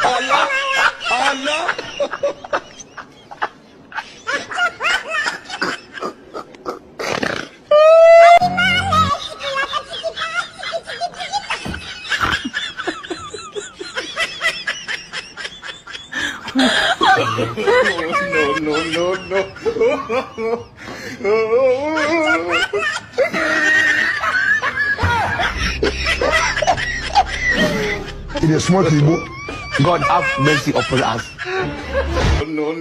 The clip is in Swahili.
Allah, Allah. It is small people. God have mercy upon us. No.